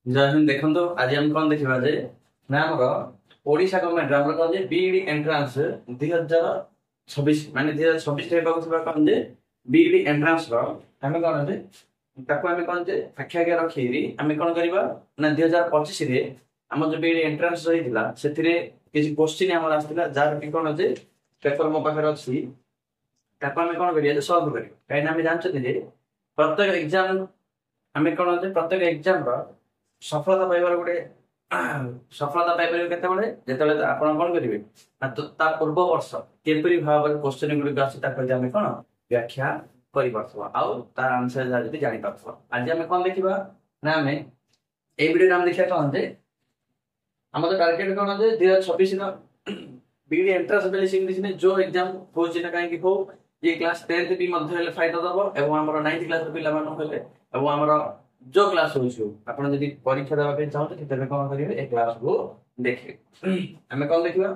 जय हिंद देखो आज हम कौन देखा जे ना ओडिशा गवर्नमेंट कौन जे बीईडी एंट्रांस 2026 माने 2026 रे कौन जे बीईडी एंट्रांस आम कौन जे कौन जे आखि आगे रखी आम कौन करवा ना 2025 रे आम जो बीईडी एंट्रांस रही से क्वेश्चन आम आसाला जार कि कौन जे पेपर मो पाखे अच्छी कौन कर सल्व कर कहीं जानते प्रत्येक एग्जाम आम कौन प्रत्येक एग्जाम सफलता पाइबार गोटे सफलता पाइपर केतबे आपण कौन करेंगे पूर्व वर्ष केपरी भाव क्वेश्चन गुड़िक आम कौन व्याख्या कर आंसर जानी पार्थ आज आम कौन देखा ना आम ये वीडियो देखा कौन जे आम तो टार्गेट कौन जे 2026 बीडी एंट्रांस जो एग्जाम हो कहीं हो ये क्लास 10th भी फायदा दब एवं आम 9th क्लास पिला जो क्लास आपन जदि परीक्षा देबा पे चाहते तेरे कौन करिवे ए क्लास को देखिए हमें कौन देखिबा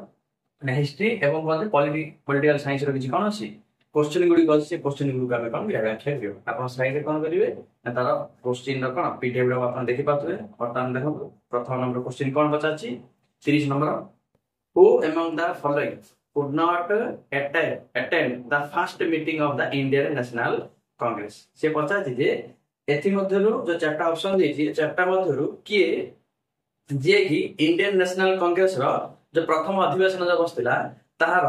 ना हिस्ट्री एवं कौन पॉलिटिकल साइंस रो किछि कौन अछि क्वेश्चन गुडी अछि से क्वेश्चन गुडी हमें कौन व्याख्या करियो आपन स्लाइड रे कौन करिवे ना तार क्वेश्चन रो कौन पीडीएफ रो आपन देखि पाथुए वर्तमान देखो प्रथम नंबर क्वेश्चन कौन पचाछि 30 number who among the following could not attend the first meeting of the Indian National Congress से पचाछि जे एथि मध्यरु जो चारटा ऑप्शन देछि चारटा मध्यरु किए जे कि इंडियन नेशनल कांग्रेस रो जो प्रथम अधिवेशन जो बसतिला ताहार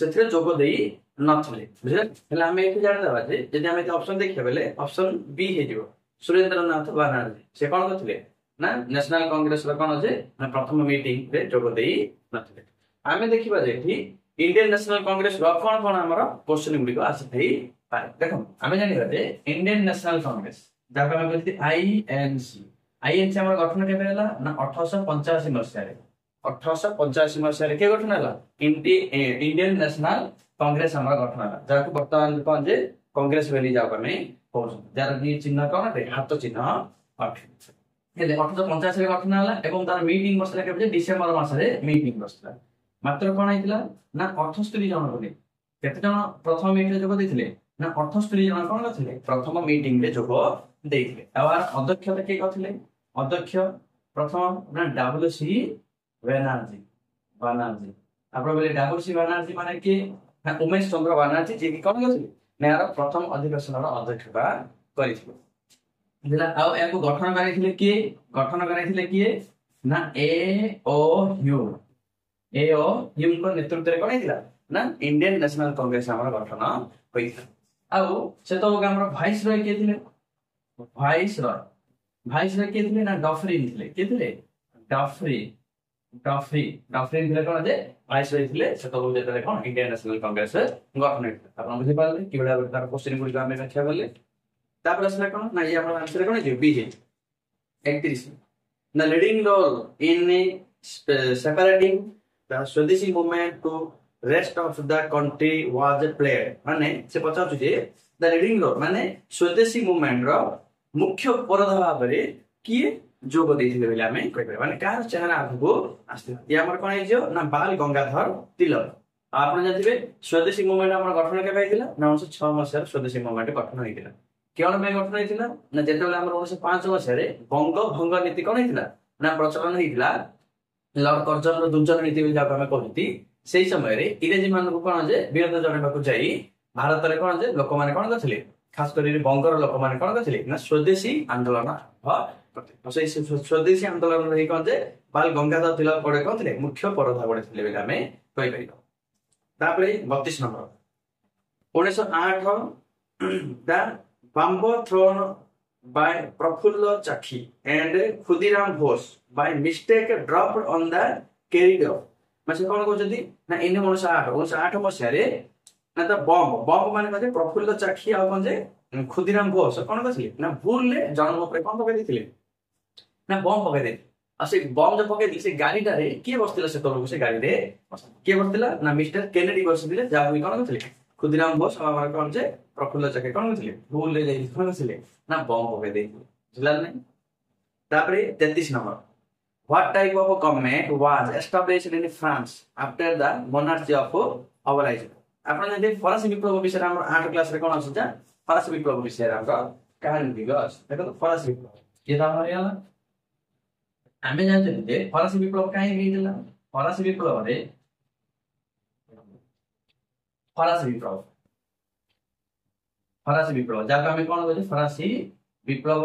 सेथरे जोग देई नथले बुझले हला हम एथि जानि देबा जे यदि हम एथि ऑप्शन देखिया बेले ऑप्शन बी हे जिवो सुरेंद्रनाथ बनर्जी से कोन करथिले ना नेशनल कांग्रेस रो कोन जे ना प्रथम मीटिंग रे जोग देई नथले आमे देखिबा जे कि इंडियन नेशनल कांग्रेस रो कोन कोन हमर क्वेश्चन गुडी को आसी देखो आम जान इंडियन नेशनल कांग्रेस जहाँ आम कहते आईएनसी आईएनसी आम गठन के ना 1885 मसीह 1885 मसीह किए गठन है इंडियन नेशनल कांग्रेस आम गठन है जहाँ बर्तमान कौन जे कांग्रेस वैली जाओ आम जार चिन्ह कौन हाथ चिन्ह 1885 गठन है तार मीटिंग बसला के डिसेम्बर मसरे मीटिंग बसला मात्र कौन होता ना 78 जन बोले केते जन प्रथम मीटिंग जोग देथिले ना 78 जन कौन करथिले प्रथम मीटिंग रे जोग देथिले आर अध्यक्ष के करथिले अध्यक्ष प्रथम ना डब्ल्यूसी बनर्जी आपण बोले डब्ल्यूसी बनर्जी माने के ना उमेश चंद्र बनर्जी जे कि कौन करथिले ना यार प्रथम अधिवेशन रो अध्यक्षता करिथिले दिला आ याको गठन करथिले किए ना एओयू को नेतृत्व रे कोन हिला ना इंडियन नेशनल कांग्रेस हमर गठन होइथा आउ से तो हमर वाइस रॉय के थिले वाइस रॉय के थिले ना डफरिन थिले के थिले डफरिन थिले कोन जे वाइस रॉय थिले से तो जेतले कोन इंडियन नेशनल कांग्रेस गठन होइथा आपण बुझि पाले कि बडा तार क्वेश्चन गुडी हम व्याख्या करले तापर असला कोन ना ये हमर आंसर कोन जे बी 31 ना leading role in separating the Swadeshi movement to rest of the country was played माने से पचाछु जे the leading role माने स्वदेशी मूवमेंट रो मुख्य परधा भाबरे किए जोग देथिले बेले हमें कहबे माने कार चेहरा आगु आस्ते ये हमर कोन आइजो ना बाल गंगाधर तिलक आपण जानथिबे स्वदेशी मूवमेंट हमर गठन के पाइथिला 1906 मसिया स्वदेशी मूवमेंट गठन होइतिला केवल में गठन होइतिला ना जेतेबेले हमर 1905 मसिया रे बंग भंग नीति कोन होइतिला ना प्रचलन होइतिला लॉर्ड कर्जन दुर्जन नीति आम कहती से समय इंग्रेजी मान कौन जे विरोध जन जाई भारत में कौन जे लोक मैंने कौन करते खास कर बंगर लोक मैंने कौन करते ना स्वदेशी आंदोलन स्वदेशी आंदोलन रही कौन जे बाल गंगाधर तिलक बड़े कौन थे मुख्य परधा बड़े थे आम कहीपर 32 number 1908 the bomb thrown by Prafullo Chakhi and Khudiram Bose by mistake dropped on the corridor मासे कोन कहजदी ना इने 1908 मसिया रे ना त बम माने कजे प्रफुल्ल चाखी आ कोन जे खुदीराम घोष कोन कहले ना भूल ले जन्म पर कोन पके दिथिले ना बम पके दे आ से बम जे पके दिसे गाड़ी रे के बसतिला से तलको से गाड़ी रे के बसतिला ना मिस्टर केनेडी बसतिले जा हुई कोन कहले खुदीराम घोष हमर कोन जे प्रफुल्ल चाखी कोन कहले भूल ले जाई कोन कहले ना बम पके दे बुझला नै तापरे 33 number What type of a government was established in France after the monarchy of Oblige? आपण जे फरासी विप्लव विषय हमर 8 क्लास रे कोन अछि जा फरासी विप्लव विषय हमर कहानी दिगस देखो फरासी विप्लव ये त हमर याला ଆମେ ଜାଣିଛନ୍ତି ଯେ ଫରାସୀ ବିପ୍ଳବ କାହିଁକି ହେଇଥିଲା? ଫରାସୀ ବିପ୍ଳବରେ ଫରାସୀ ବିପ୍ଳବ ଫରାସୀ ବିପ୍ଳବ ଯାହାକୁ ଆମେ କଣ କହୁଛେ ଫରାସୀ ବିପ୍ଳବ,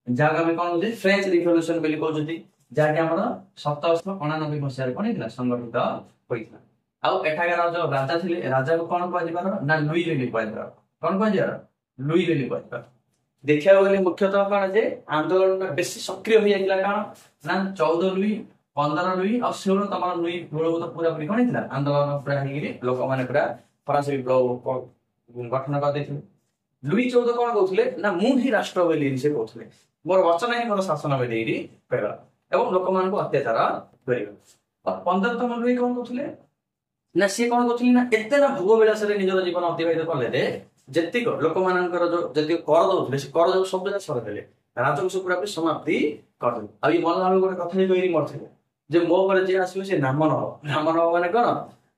ଯାହାକୁ ଆମେ କଣ କହୁଛେ ଫ୍ରେଞ୍ଚ ରିଭଲ୍ୟୁସନ ବୋଲି କହୁଛନ୍ତି, ଯାହାକି ଆମର 1799 ମସିହାରେ କଣ ହେଇଥିଲା ସଂଗଠିତ ହୋଇଥିଲା। ଆଉ ଏଠାକାର ଯୋଉ ରାଜା ଥିଲେ ରାଜାକୁ କଣ କୁହାଯିବାର ନା ଲୁଇ ବୋଲି କୁହାଯିବାର। କଣ କୁହାଯିବାର? ଲୁଇ ବୋଲି କୁହାଯିବାର। ଦେଖିବାକୁ ଗଲେ ମୁଖ୍ୟତଃ କଣ ଯେ ଆନ୍ଦୋଳନଟା ବେଶୀ ସକ୍ରିୟ ହୋଇଯାଇଥିଲା କଣ ନା 14 ଲୁଇ 15 ଲୁଇ ଆଉ 16 ତମର ଲୁଇ ବେଳକୁ ତ ପୁରା ପୁରି କଣ ହେଇଥିଲା ଆନ୍ଦୋଳନ ପୁରା ହେଇକିରି ଲୋକମାନେ ପୁରା ଫରାସୀ ବିପ୍ଳବ ଗଠନ କରିଦେଇଥିଲେ। ଲୁଇ 14 କଣ କହୁଥିଲେ ନା ମୁଁ ହିଁ ରାଷ୍ଟ୍ର ବୋଲି ସେ କହୁଥିଲେ, ମୋର ବଚନ ହିଁ ମୋର ଶାସନ ବୋଲି କହିବା ଏବଂ ଲୋକମାନଙ୍କୁ ଅତ୍ୟାଚାର କରିବା। 15ତମ ଲୁଇ କଣ କହୁଥିଲେ ନା ସିଏ କଣ କରୁଥିଲେ ନା ଏତେ ନା ଭୋଗ ବିଳାସରେ ନିଜର ଜୀବନ ଅତିବାହିତ କଲେ ଯେ ଯେତିକ ଲୋକମାନଙ୍କର ଯୋଉ ଯେତିକ କର ଦଉଥିଲେ ସେ କର ସବୁ ଯାକ ସରେଇଦେଲେ, ରାଜକୋଷ ପୁରାପୁରି ସମାପ୍ତି କରିଦେଲେ। ଆଉ ଏଇ ମଲା ବେଳକୁ ଗୋଟେ କଥା କହିକି ମରିଥିଲେ ଯେ ମୋ ପରେ ଯିଏ ଆସିବ ସେ ନାମ ନବ। ନାମ ନବ ମାନେ କଣ?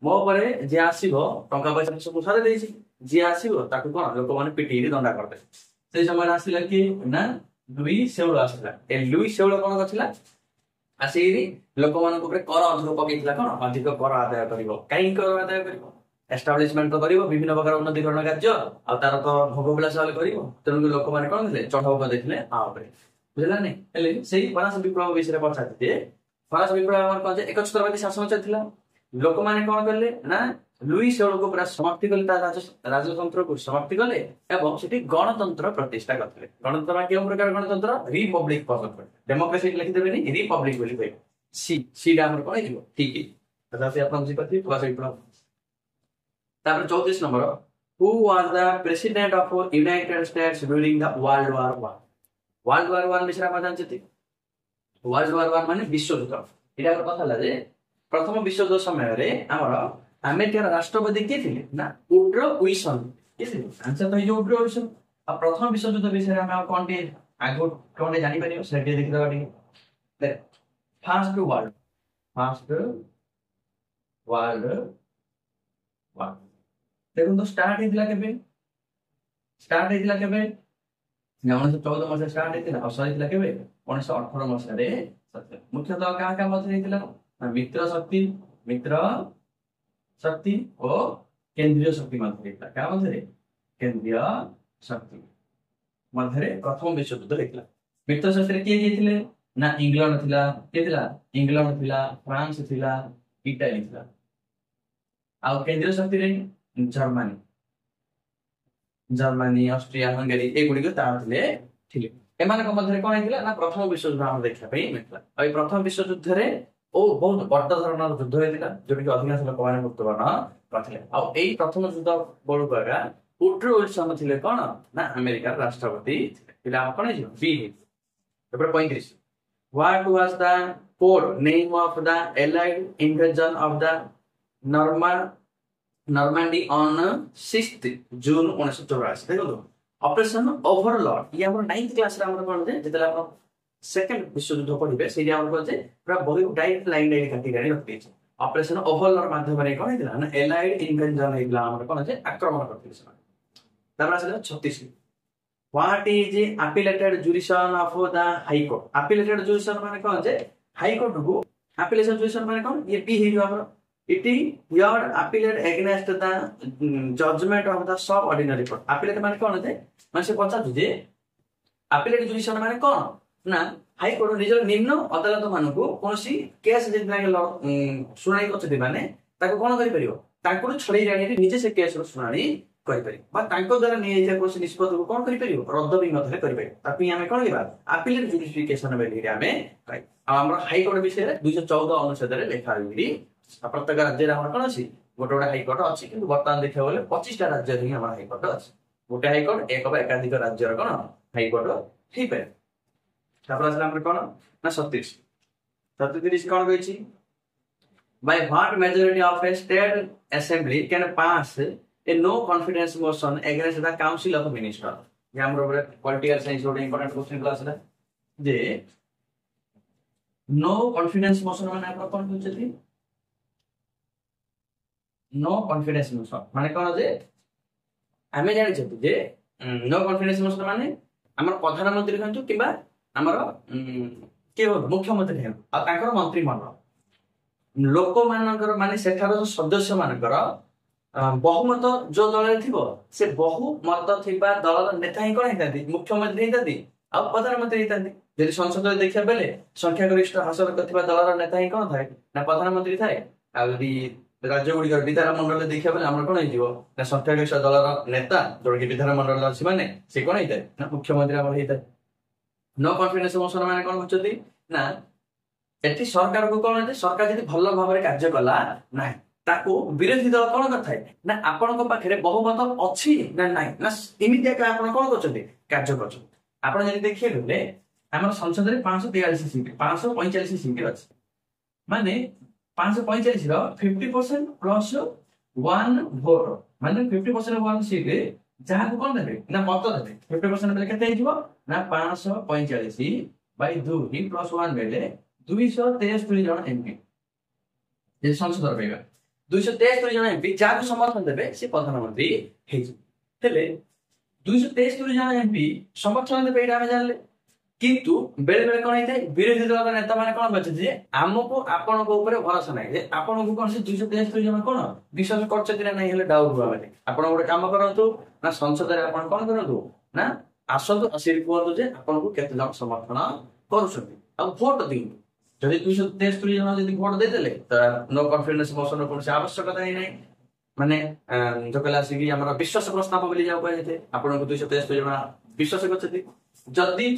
ମୋ ପରେ ଯିଏ ଆସିବ ଟଙ୍କା ପଇସା ସବୁ ସରେଇ ଦେଇଛି, ଯିଏ ଆସିବ ତାକୁ କଣ ଲୋକମାନେ ପିଟିକି ଦଣ୍ଡା କରିଦେଲେ। ସେଇ ସମୟରେ ଆସିଲା କିଏ ନା ଲୁଇ ଶେଉଳ ଆସିଲା। ଏ ଲୁଇ ଶେଉଳ କଣ କରିଥିଲା ଆସିକି ଲୋକମାନଙ୍କ ଉପରେ କର ଅଧିକ ପକେଇଥିଲା। କଣ ଅଧିକ କର ଆଦାୟ କରିବ, କାହିଁକି କର ଆଦାୟ କରିବ? ଏଷ୍ଟାବ୍ଲିଶମେଣ୍ଟ ତ କରିବ, ବିଭିନ୍ନ ପ୍ରକାର ଉନ୍ନତିକରଣ କାର୍ଯ୍ୟ, ଆଉ ତାର ତ ଭୋଗ ବିଳାସ କରିବ। ତେଣୁ ଲୋକମାନେ କଣ ଥିଲେ ଚଢାଉ କରିଦେଇଥିଲେ ଆ ଉପରେ, ବୁଝିଲା ନାଇଁ? ହେଲେ ସେଇ ଫରାସୀ ବିପ୍ଳବ ବିଷୟରେ ପଚାରିଥିଲେ ଯେ ଫରାସୀ ବିପ୍ଳବ ଆମର କଣ ଯେ ଏକଛତ୍ରବାଦୀ ଶାସନ ଚାଲିଥିଲା। ଲୋକମାନେ କଣ କଲେ ନା ଲୁଇ ଶେଉଳକୁ ପୁରା ସମାପ୍ତି କଲେ, ତା ରାଜତନ୍ତ୍ରକୁ ସମାପ୍ତି କଲେ ଏବଂ ସେଠି ଗଣତନ୍ତ୍ର ପ୍ରତିଷ୍ଠା କରିଥିଲେ। ଗଣତନ୍ତ୍ର କେଉଁ ପ୍ରକାର ଗଣତନ୍ତ୍ର? ରିପବ୍ଲିକ ପସନ୍ଦ, ଡେମୋକ୍ରେସି ଲେଖିଦେବେନି ରିପବ୍ଲିକ ବୋଲି କହିବେ। ସିଟା ଆମର କଣ ହେଇଯିବ ଠିକ। ଆପଣ ବୁଝିପାରିଥିବେ ଫରାସୀ ବିପ୍ଳବ। ତାପରେ 34 number who was the president of United States during the World War I? World War I ବିଷୟରେ ଆପଣ ଜାଣିଛନ୍ତି? World War I ମାନେ ବିଶ୍ୱଯୁଦ୍ଧ। ଏଇଟା ଆମର କଥା ହେଲା ଯେ ପ୍ରଥମ ବିଶ୍ୱଯୁଦ୍ଧ ସମୟରେ ଆମର ଆମେରିକାର ରାଷ୍ଟ୍ରପତି କିଏ ଥିଲେ ନା ଉଡ୍ରୋ ୱିଲସନ୍। କିଏ ଥିଲେ? ଆନ୍ସର ତ ହେଇଯିବ ଉଡ୍ରୋ ୱିଲସନ୍। ଆଉ ପ୍ରଥମ ବିଶ୍ୱଯୁଦ୍ଧ ବିଷୟରେ ଆମେ ଆଉ କଣ ଟିକେ ଆଗକୁ କଣ ଟିକେ ଜାଣିପାରିବ ସେଟା ଟିକେ ଦେଖିଦେବା ଟିକେ। ଫାର୍ଷ୍ଟ ୱାର୍ଲଡ ୱାର୍ ଦେଖନ୍ତୁ ଷ୍ଟାର୍ଟ ହେଇଥିଲା କେବେ? 1914 ମସିହା ଷ୍ଟାର୍ଟ ହେଇଥିଲା ଆଉ ସରିଥିଲା କେବେ? 1918 ମସିହାରେ। ମୁଖ୍ୟତଃ କାହା କାହା ମଧ୍ୟରେ ହେଇଥିଲା? ମିତ୍ର ଶକ୍ତି ଓ କେନ୍ଦ୍ରୀୟ ଶକ୍ତି ମଧ୍ୟରେ ହେଇଥିଲା। କାହା ମଧ୍ୟରେ? କେନ୍ଦ୍ରୀୟ ଶକ୍ତି ମଧ୍ୟରେ ପ୍ରଥମ ବିଶ୍ୱଯୁଦ୍ଧ ହେଇଥିଲା। ମିତ୍ର ଶକ୍ତିରେ କିଏ କିଏ ଥିଲେ ନା ଇଂଲଣ୍ଡ ଥିଲା। କିଏ ଥିଲା? ଇଂଲଣ୍ଡ ଥିଲା, ଫ୍ରାନ୍ସ ଥିଲା, ଇଟାଲୀ ଥିଲା। ଆଉ କେନ୍ଦ୍ରୀୟ ଶକ୍ତିରେ ଜର୍ମାନୀ, ଅଷ୍ଟ୍ରିଆ, ହଙ୍ଗେରୀ ଏଗୁଡିକ ତାର ଥିଲେ। ଏମାନଙ୍କ ମଧ୍ୟରେ କଣ ହେଇଥିଲା ନା ପ୍ରଥମ ବିଶ୍ୱଯୁଦ୍ଧ ଆମର ଦେଖିବା ପାଇଁ ମିଳିଥିଲା। ଆଉ ଏଇ ପ୍ରଥମ ବିଶ୍ୱଯୁଦ୍ଧରେ ବହୁତ ବଡ ଧରଣର ଯୁଦ୍ଧ ହେଇଥିଲା, ଯୋଉଠିକି ଅଧିକାଂଶ ଲୋକମାନେ ମୃତ୍ୟୁବରଣ କରିଥିଲେ। ଆଉ ଏଇ ପ୍ରଥମ ଯୁଦ୍ଧ ବେଳକୁ ଆଗା ଉଡ୍ରୋ ୱିଲସନ୍ ଥିଲେ କଣ ନା ଆମେରିକାର ରାଷ୍ଟ୍ରପତି ଥିଲେ। ଆମର କଣ ହେଇଯିବ ବି ହେଇଯିବ। ତାପରେ 35 what was the code name of the allied invasion of the Normandy on 6th June 1984? ଦେଖନ୍ତୁ ଅପରେସନ ଓଭରଲର୍ଡ ଇଏ ଆମର 9th କ୍ଲାସରେ ଆମର କଣ ଯେ ଯେତେବେଳେ ଆପଣ ସେକେଣ୍ଡ ବିଶ୍ୱଯୁଦ୍ଧ ପଢିବେ ସେଇଠି ଆମର କଣ ଯେ ପୁରା ବହି ଡାଇରେକ୍ଟ ଲାଇନ କାଟି ରଖିଦେଇଛି। ଅପରେସନ ଓଭରଲର୍ଡ ମାଧ୍ୟମରେ କଣ ହେଇଥିଲା ନା ଏଲାଇଡ ଇନଭେନସନ ହେଇଥିଲା ଆମର କଣ ଯେ ଆକ୍ରମଣ କରିଥିଲେ ସେମାନେ। ତାପରେ ଆସିଲା 36 what is appellated jurisdiction of the high court? appellated jurisdiction ମାନେ କଣ ଯେ ହାଇକୋର୍ଟ କୁ appellation jurisdiction ମାନେ କଣ ଇଏ ବି ହେଇଯିବ ଆମର it is your appellate against the judgment of the subordinate court. appellate ମାନେ କଣ ଯେ ମାନେ ସେ ପଚାରୁଛି ଯେ appellate jurisdiction ମାନେ କଣ ନା ହାଇକୋର୍ଟ ନିଜର ନିମ୍ନ ଅଦାଲତ ମାନଙ୍କୁ କୌଣସି କେସ୍ ଯଦି ଶୁଣାଣି କରୁଛନ୍ତି ମାନେ ତାକୁ କଣ କରିପାରିବ ତାଙ୍କୁ ଛଡେଇ ଜାଣିକି ନିଜେ ସେ କେସ୍ ର ଶୁଣାଣି କରିପାରିବ ବା ତାଙ୍କ ଦ୍ୱାରା ନିଆଯାଇଥିବା କୌଣସି ନିଷ୍ପତ୍ତିକୁ କଣ କରିପାରିବ ରଦ୍ଦ ବି ମଧ୍ୟ କରିପାରିବ। ତାକୁ ଆମେ କଣ କରିବା ଆପିଲେଟ ଜୁଡିଫିକେସନ ବୋଲି ଆମେ କହିବା। ଆଉ ଆମର ହାଇକୋର୍ଟ ବିଷୟରେ 214 ଅନୁଚ୍ଛେଦରେ ଲେଖା ହୋଇଛି। ପ୍ରତ୍ୟେକ ରାଜ୍ୟରେ ଆମର କଣ ଅଛି ଗୋଟେ ଗୋଟେ ହାଇକୋର୍ଟ ଅଛି, କିନ୍ତୁ ବର୍ତ୍ତମାନ ଦେଖିବାକୁ ଗଲେ 25ଟା ରାଜ୍ୟରେ ହିଁ ଆମର ହାଇକୋର୍ଟ ଅଛି। ଗୋଟେ ହାଇକୋର୍ଟ ଏକ ବା ଏକାଧିକ ରାଜ୍ୟର କଣ ହାଇକୋର୍ଟ ହେଇପାରେ। ତାପରେ ଆସିଲା ଆମର କଣ ନା 37 କଣ କହିଛି by what majority of a state assembly can pass a no confidence motion against the council of minister। ये हमरो political science road important question class है जे नो कॉन्फिडेंस मोशन माने आपण कोन बुझछथि नो कॉन्फिडेंस मोशन माने कोन जे हमें जानि छथि जे नो कॉन्फिडेंस मोशन माने हमर प्रधानमंत्री कहंतु किबा हमर କିଏ ହୁଅନ୍ତୁ ମୁଖ୍ୟମନ୍ତ୍ରୀ ହୁଅନ୍ତୁ ଆଉ ତାଙ୍କର ମନ୍ତ୍ରୀମଣ୍ଡଳ ଲୋକମାନଙ୍କର ମାନେ ସେଠାର ଯୋଉ ସଦସ୍ୟ ମାନଙ୍କର ବହୁମତ ଯୋଉ ଦଳରେ ଥିବ ସେ ବହୁମତ ଥିବା ଦଳର ନେତା ହିଁ କଣ ହେଇଥାନ୍ତି ମୁଖ୍ୟମନ୍ତ୍ରୀ ହେଇଥାନ୍ତି ଆଉ ପ୍ରଧାନମନ୍ତ୍ରୀ ହେଇଥାନ୍ତି। ଯଦି ସଂସଦରେ ଦେଖିବା ବେଲେ ସଂଖ୍ୟାଗରିଷ୍ଠ ହାସଲ କରିଥିବା ଦଳର ନେତା ହିଁ କଣ ଥାଏ ନା ପ୍ରଧାନମନ୍ତ୍ରୀ ଥାଏ। ଆଉ ଯଦି ରାଜ୍ୟ ଗୁଡ଼ିକର ବିଧାନମଣ୍ଡଳରେ ଦେଖିବା ବେଲେ ଆମର କଣ ହେଇଯିବ ନା ସଂଖ୍ୟାଗରିଷ୍ଠ ଦଳର ନେତା ଯୋଉଟାକି ବିଧାନମଣ୍ଡଳରେ ଅଛି ମାନେ ସେ କଣ ହେଇଥାଏ ନା ମୁଖ୍ୟମନ୍ତ୍ରୀ ଆମର ହେଇଥାଏ। नो कॉन्फिडेंस मोशन माने कौन होचती ना एठी सरकार को कौन है सरकार यदि भल भाव में कार्य कला ना ताको विरोधी दल कौन करथाय ना आपन को पाखरे बहुमत अछि ना नाही ना इमिडिया का आपन कौन करछथि कार्य करछथि। आपन यदि देखिए गले हमर संसद रे 543 सीट 545 सीट अछि माने 545 रो 50% प्लस 1 वोट माने 50% 1 सीट जहाँ को कौन देबे ना मत देबे 50% बेले केते हिजबो ना 545 बाय 2 प्लस 1 बेले 263 जन एमपी जे संसद रहबा 263 जन एमपी जहाँ को समर्थन देबे से प्रधानमंत्री हेजि हेले 263 जन एमपी समर्थन देबे एटा हम जानले किंतु बेले बेले कोन हेतै विरोधी दल नेता माने कोन बचे जे हमको आपन को ऊपर भरोसा नै जे आपन को कोन से 263 जन कोन विश्वास करछ कि नै हेले डाउट हुआ माने आपन गोटे काम करंतु ना संसद रे आपन कोन करंतु ना आसंतु असिर कोन जे आपन को केते जन समर्थन करूछथि आ वोट दिउ जदि 263 जन जदि वोट दे देले त नो कॉन्फिडेंस मोशन कोन से आवश्यकता नै माने जो कला सिगी हमरा विश्वास प्रस्ताव बोली जाउ कहते आपन को 263 जन विश्वास करछथि जदि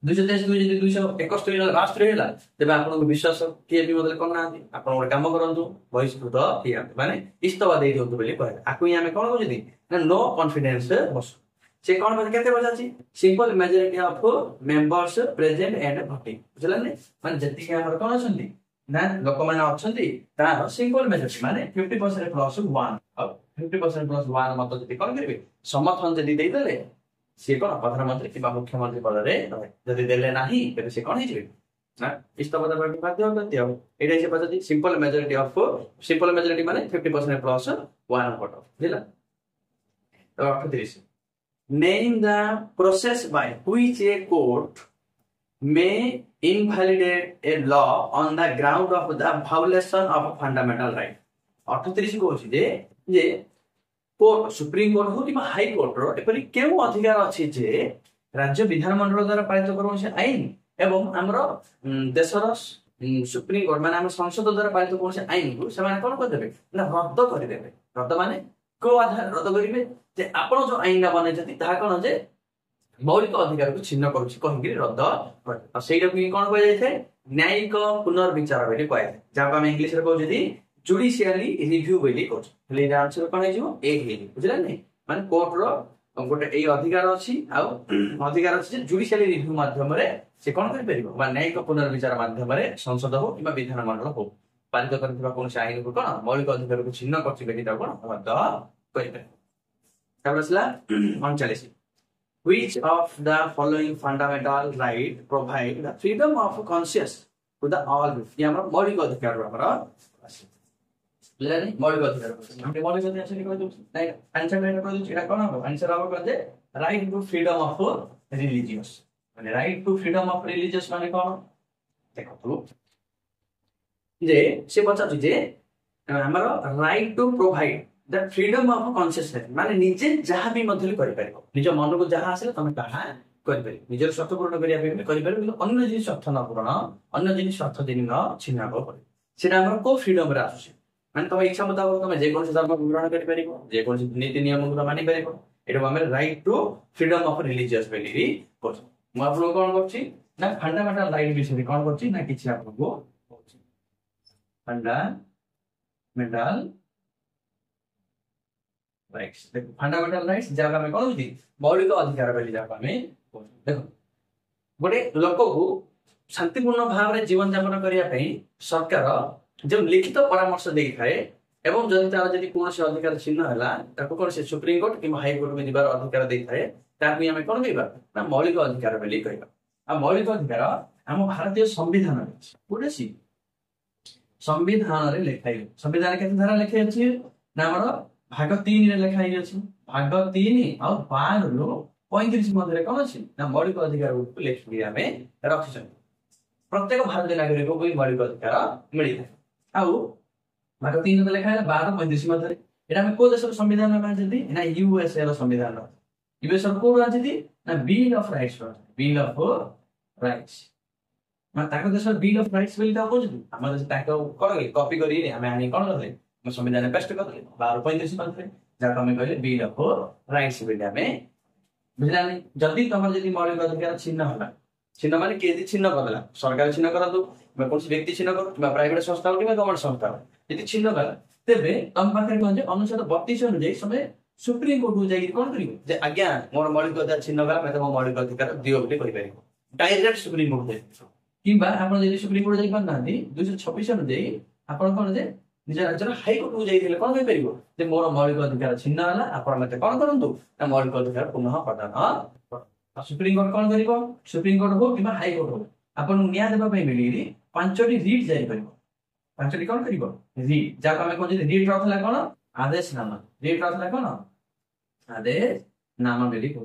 263 जदि 271 राष्ट्र हेला तेबे आपन को विश्वास के भी बदल करना आंती आपन गोटे काम करंतु बहिष्कृत हिया माने इस्तफा दे दियंतु बोली कहले आकु हमें कोन कहजि ना नो कॉन्फिडेंस मोशन से कोन बजे केते बजाछि simple majority of members present and voting बुझला ने माने जति के हमर कोन अछंती ना लोक माने अछंती तार सिंपल मेजॉरिटी माने 50% प्लस 1 अब 50% प्लस 1 मत जति कोन करबे समर्थन जति देइ देले से कोन प्रधानमंत्री किबा मुख्यमंत्री पद रे रहे जति देले नाही तेबे से कोन हि जिवे ना इस्तफा देबा बाध्य होतै अब एटा से पछति सिंपल मेजॉरिटी माने 50% प्लस 1 वोट बुझला तो 38 name the process by which a court may invalidate a law on the ground of the violation of a fundamental right 38 कहछि जे कोर्ट सुप्रीम कोर्ट हो कि हाई कोर्ट रो एपरि केउ अधिकार अछि जे राज्य विधान मंडल द्वारा पारित करू से आईन एवं हमरो देशर सुप्रीम कोर्ट माने हम संसद द्वारा पारित करू से आईन को से माने कोन कर देबे ना रद्द कर देबे रद्द माने को आधार रद्द करिवे जे आपण जो आईन बनै जति ता कोन जे मौलिक अधिकार को छिन्न करू छी कहि रद्द कर आ सेटा को कोन कह जाय छै न्यायिक पुनर्विचार बेले कहै जाबा हम इंग्लिश रे कहू जदी जुडिशियरी रिव्यू बेली कोर्ट ले आंसर कोन हे जिवो ए हे बुझला नै माने कोर्ट रो गोटे ए अधिकार अछि आ अधिकार अछि जे जुडिशियरी रिव्यू माध्यम रे से कोन कर परिबो बा न्यायिक पुनर्विचार माध्यम रे संसद हो किबा विधान मंडल हो पारित करथिबा कोन आईन को कोन मौलिक अधिकार को छिन्न करछि बेली ता कोन रद्द करिबे ताबरसला 39 which of the following fundamental right provide the freedom of conscience to the all ये हमरा मौलिक अधिकार रो हमरा ले नै मौलिक अधिकार हमरे मौलिक अधिकार से कहै दउ नै आंसर नै कहै दउ एटा कोन हो आंसर आबो कहै right to freedom of religious माने right to freedom of religious माने कोन देखो तो जे से बच्चा जे हमरा right to provide the freedom of consciousness माने निजे जहां भी मधुली करि परिबो निज मन को जहां आसे तमे ताहा करि परिबो निजर स्वार्थ पूर्ण करिया पे करि परिबो किंतु अन्य जिनिस स्वार्थ न पूर्ण अन्य जिनिस स्वार्थ दिन न छिनाबो पड़े सेटा हमर को फ्रीडम रा आसे माने तमे इच्छा मुताबिक तमे जे कोन से धर्म ग्रहण करि परिबो जे कोन से नीति नियम को मानि परिबो एटा हमर right to freedom of religious बेली को म आपन कोन करछि ना फंडामेंटल राइट विषय कोन करछि ना किछि आपन को फंडामेंटल राइट्स देखो फंडामेंटल राइट्स जागा में कोन होती मौलिक अधिकार बेली जागा में देखो गोटे लोक को शांतिपूर्ण भाव रे जीवन यापन करिया पई सरकार जो लिखित परामर्श देई थाए एवं जदि तार जदि कोन से अधिकार छिन्न हला ताको कोन से सुप्रीम कोर्ट कि हाई कोर्ट में दिबार अधिकार देई थाए ताकि हमें कोन कहबा ना मौलिक अधिकार बेली कहबा आ मौलिक अधिकार हम भारतीय संविधान में कोडे सी संविधान रे लेखाइ संविधान के धारा लेखाइ अछि ना हमर भाग 3 रे लेखाइ अछि भाग 3 आ 12 रो 35 मध्ये कोन अछि ना मौलिक अधिकार को लेखि हमें रखि छै प्रत्येक भारतीय नागरिक को मौलिक अधिकार मिली था आउ भाग 3 रे लिखा है 1235 मध्ये एटा हम को देशर संविधान में मानजती ना यूएसए रो संविधान यूएसए को राजनीति ना bill of rights bill of rights मा ताको देशर बिल ऑफ राइट्स बिल का बुझली हम देश ताको करले कॉपी करी हम आनी कोन करले हम संविधान में पेस्ट करले 1235 मध्ये जा हम कहले बिल ऑफ राइट्स बिल में बुझला नहीं जल्दी तमर जदी मौलिक अधिकार छिन्न होला छिन्न माने केदी छिन्न करला सरकार छिन्न करदु मैं कोन व्यक्ति छिन्न करू कि प्राइवेट संस्था हो कि गवर्नमेंट संस्था यदि छिन्न कला तेबे तम पाखरे कोन जे अनुच्छेद 32 अनुଯାयी समय सुप्रीम कोर्ट को जाई कोन करियो जे आज्ञा मोर मौलिक अधिकार छिन्न कला मैं तो मौलिक अधिकार दियो बोली कहि परिबो डायरेक्ट सुप्रीम कोर्ट जाई किबा आपण जदी सुप्रीम कोर्ट जाई पानांती 226 अनुଯାयी आपण कोन जे निज राज्य हाई कोर्ट को जाई कोन कहि परिबो जे मोर मौलिक अधिकार छिन्न होला आपण मते कोन करंतु ना मौलिक अधिकार पुनः प्रदान सुप्रीम कोर्ट कोन करिवो सुप्रीम कोर्ट हो किबा हाई कोर्ट हो आपण न्याय देबा पई मिलिरी पांचटी रीड जाई परिबो पांचटी कोन करिवो रीड जा हम कोन जे रीड रखला कोन आदेशनामा रीड रखला कोन आदेशनामा बेली कहू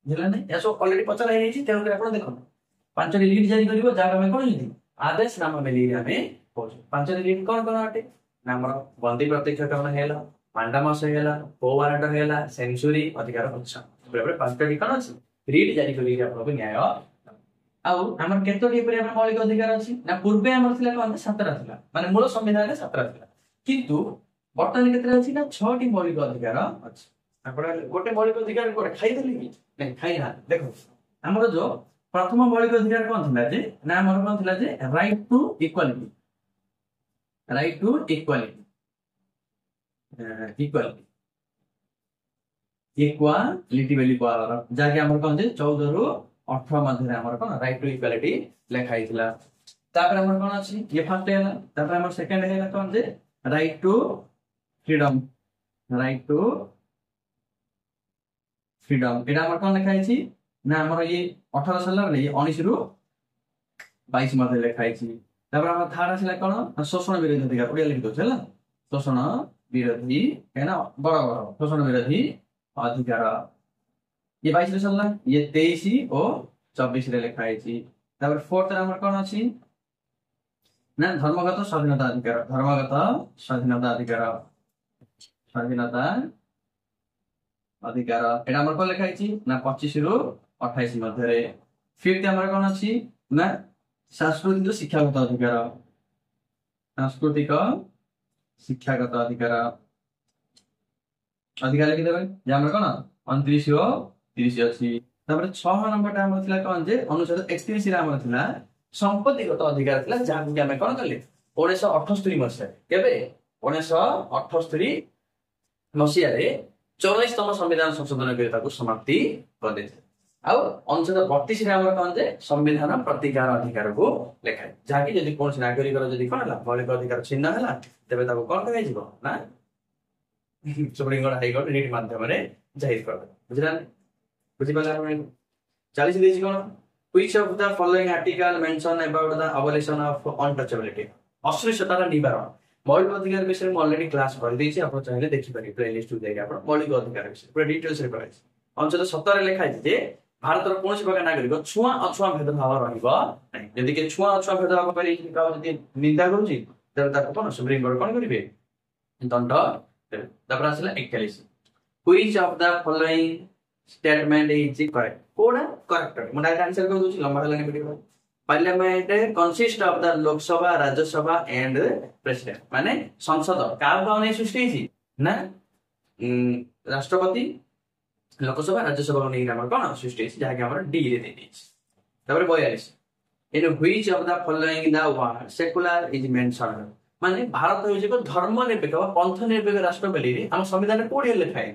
बुझला नै एसो ऑलरेडी पचरा हे छी तेन आपण देखो पांचटी रीड जारी करिवो जा हम कोन जे आदेशनामा बेली हमें कहू पांचटी रीड कोन हटे नामर बंदी प्रत्यक्ष करण हेला मांडामास हेला पोवारंट हेला सेंचुरी अधिकार पक्ष बराबर पांचटी कोन अछि रीड जारी करी आपण न्याय आउ हमर केतोटी पर हमर मौलिक अधिकार अछि ना पूर्वे हमर थिला कोन 7टा थिला माने मूल संविधान रे 7टा थिला किंतु वर्तमान केतरा अछि ना 6टी मौलिक अधिकार अछि आपण गोटे मौलिक अधिकार कोटे खाइ देली कि नै खाइ ना देखो हमर जो प्रथम मौलिक अधिकार कोन थिला जे ना हमर कोन थिला जे राइट टू इक्वालिटी इक्वालिटी बेली पावर जाके हमर कोन जे 14 रु 18 मध्ये हमर कोन राइट टू इक्वालिटी लिखाई थिला तापर हमर कोन अछि ये फर्स्ट हैला तापर हमर सेकंड हैला कोन जे राइट टू फ्रीडम एटा हमर कोन लिखाई छी ना हमर ये 18 साल रे ये 19 रु 22 मध्ये लिखाई छी तापर हमर थर्ड आछला कोन शोषण विरोधी अधिकार ओडिया लिखि दो छला शोषण विरोधी हैना बराबर शोषण विरोधी अधिकार ये 22 रे चलला ये 23 और 24 रे लिखा है छी तापर फोर्थ नंबर कोन अछि ना धर्मगत स्वाधीनता अधिकार एटा हमर कोन लिखा है छी ना 25 रु 28 मध्ये रे फिफ्थ हमर कोन अछि ना सांस्कृतिक शिक्षागत अधिकार लिखि देबे जे हमर कोन 29 रु 30 अछि तापर 6 नंबर हमर थिला कोन जे अनुच्छेद 31 रे हमर थिला संपत्तिगत अधिकार थिला जा कि हम कोन करले 1978 मसिया केबे 1978 मसिया रे 44तम संविधान संशोधन करिता को समाप्ति कर देते आ अनुच्छेद 32 रे हमर कोन जे संविधान प्रतिकार अधिकार को लेखा जा कि यदि कोन नागरिक रो यदि कोनला मौलिक अधिकार छिन्न हला तबे ताको कोन करै जिवो ना supreme court high court writ माध्यम रे जाहिर कर बुझला बुझि पाला हम 40 देछि कोन which of the following article mention about the abolition of untouchability अस्पृश्यतार निवारण मौलिक अधिकार विषय में ऑलरेडी क्लास कर देछि आपण चाहिले देखि पारि प्लेलिस्ट टू जाय आपण मौलिक अधिकार विषय पूरा डिटेल्स रे पढाइ अनुच्छेद 17 रे लिखा है जे भारत रो कोनोसी प्रकार नागरिक छुआ अछुआ भेदभाव रहइबो नै यदि के छुआ अछुआ भेदभाव परि का यदि निंदा करूछि तब ताको कोन सुप्रीम कोर्ट कोन करिवे दंड तापर आसला 41 which of the following statement is correct कोना करेक्ट मोटा आंसर को दोछि लंबा line video parliament consist of the Lok Sabha Rajya Sabha and president माने संसद का भावना सृष्टि छी ना राष्ट्रपति लोकसभा राज्यसभा नै हमर कोन सृष्टि छी जाके हमर डी रे देछि तापर 42 in which of the following the word secular is mentioned माने भारत होइजे को धर्म निरपेक्ष पंथ निरपेक्ष राष्ट्र बेली हम संविधान कोडी लिखाय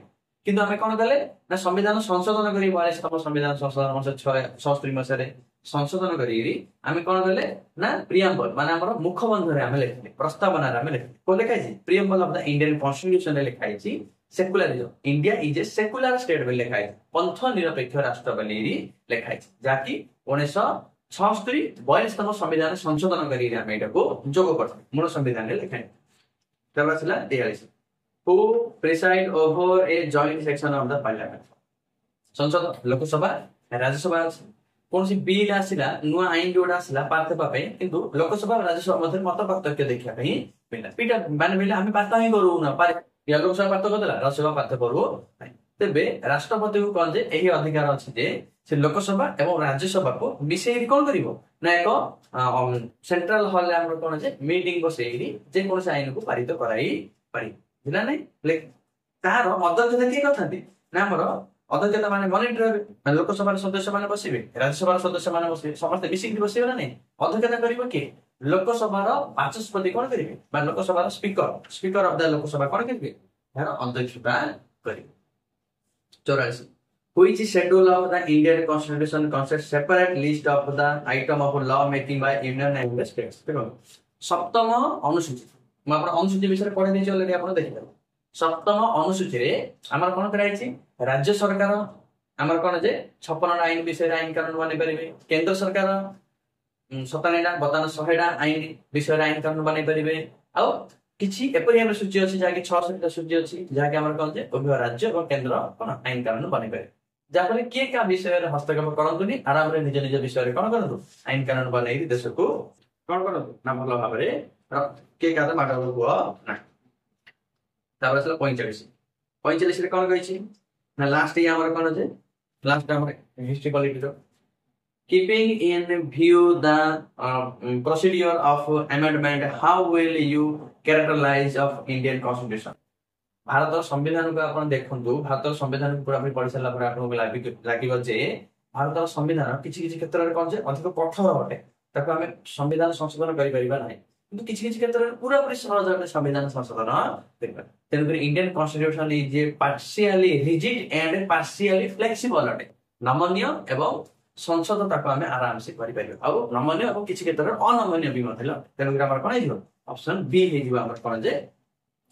किंतु हमें कोन दले ना संविधान संशोधन करी 42तम संविधान संशोधन 1976 मसरे संशोधन करी हमें कोन दले ना प्रियम्बल माने हमर मुखबंध रे हम लिखले प्रस्तावना रे हम लिखले को लिखाय छी preamble of the Indian constitution रे लिखाय छी secularism India is a secular state बेली लिखाय पंथ निरपेक्ष राष्ट्र बेली लिखाय छी जाकी 1976 42तम संविधान संशोधन करी हम एटा को जोग कर मूल संविधान रे लिखाय तब आसला 43 who preside over a joint section of the parliament संसद लोकसभा राज्यसभा कौन बिल आसला नुआ आईन जोड़ा आसला पास देबा पे किंतु लोकसभा और राज्यसभा मध्य मत पार्थक्य देखिया पे मिला पीटा माने मिला हम पार्थ ही करू ना पारे या लोकसभा पार्थ करदेला राज्यसभा पार्थ करू तेबे राष्ट्रपति को कौन जे एही अधिकार अछि जे से लोकसभा एवं राज्यसभा को विषय कौन करिवो ना एक सेंट्रल हॉल रे हम कौन जे मीटिंग बसेइरी जे कौन से आईन को पारित कराई पारि बुझला नै तार अध्यक्षता के कथांती ना हमर अध्यक्षता माने मॉनिटर हेबे लोकसभा सदस्य माने बसिबे राज्यसभा सदस्य माने बसिबे समस्त मिसिक बसिबे ना नै अध्यक्षता करिवो के लोकसभा रो बाचस्पति कोन करिवे बा लोकसभा रो स्पीकर ऑफ द लोकसभा कोन करिवे यार अध्यक्षता करिवे 84 which schedule of the Indian Constitution consists separate list of the item of law making by Union and states देखो सप्तम अनुसूची म आपण अनुसूची विषय पढे देछि ऑलरेडी आपण देखिबे सप्तम अनुसूची रे हमर कोन कराइ छि राज्य सरकार हमर कोन जे 56 आईन विषय आईन कानून बने परिबे केंद्र सरकार 97 टा बदान 100 टा आईन विषय आईन कानून बने परिबे आ किछि एपरि हमर सूची अछि जाके 600 टा सूची अछि जाके हमर कोन जे उभय राज्य और केंद्र कोन आईन कानून बने परिबे जाफले के का विषय रे हस्तक्षेप करंतुनी आराम रे निज निज विषय रे कोन करंतु आईन कानून बनै देश को कोन करंतु ना भलो भाव रे के का माडा हुआ ना तापर असला 45 रे कोन कहै छी ना लास्ट ये हमर कोन जे लास्ट हमर हिस्ट्री पॉलिटी रो keeping in view the procedure of amendment how will you characterize of Indian Constitution Bharat संविधान को आपण देखंतु भारत संविधान को पूरा पढ़ि सला पर आपण को लागिबो जे भारत संविधान किछि किछि क्षेत्र रे कोन जे अधिक कठोर होटे ताको हमें संविधान संशोधन करि परिबा नै किंतु किछि किछि क्षेत्र रे पूरा पूरी सहज होटे संविधान संशोधन करिबा तेन करी Indian constitution is a partially rigid and partially flexible होटे नमनीय एवं संसद ताको हमें आराम से करि परिबा आ नमनीय एवं किछि क्षेत्र रे अनमनीय भी मथला तेन करी हमर कोन हिजो ऑप्शन बी हे जिबा हमर कोन जे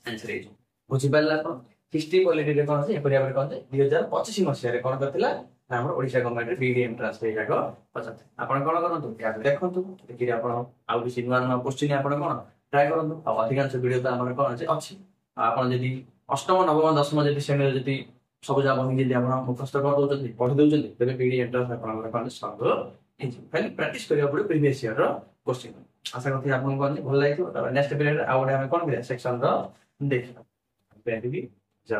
आंसर हे बुझी पाला कोन हिस्ट्री पॉलिटी रे कोन से एपरि हमर कोन जे 2025 मसिया रे कोन करथिला ना हमर ओडिशा गवर्नमेंट रे बीडी एंट्रेंस रे जाको पछत आपण कोन करंतु या देखंतु देखि आपण आउ किछि नुवा नुवा क्वेश्चन आपण कोन ट्राई करंतु आ अधिकांश वीडियो त हमर कोन जे अछि आपण जदि अष्टम नवम दशम जदि श्रेणी जदि सब जा बहि जदि आपण मुखस्थ कर दोचंती पढि दोचंती तबे बीडी एंट्रेंस आपण कोन सब खाली प्रैक्टिस करिया पड़े प्रीवियस ईयर रो क्वेश्चन आशा करथि आपण कोन भल लागितो तब नेक्स्ट पीरियड आ हम कोन सेक्शन रो देखिबा बेबी जा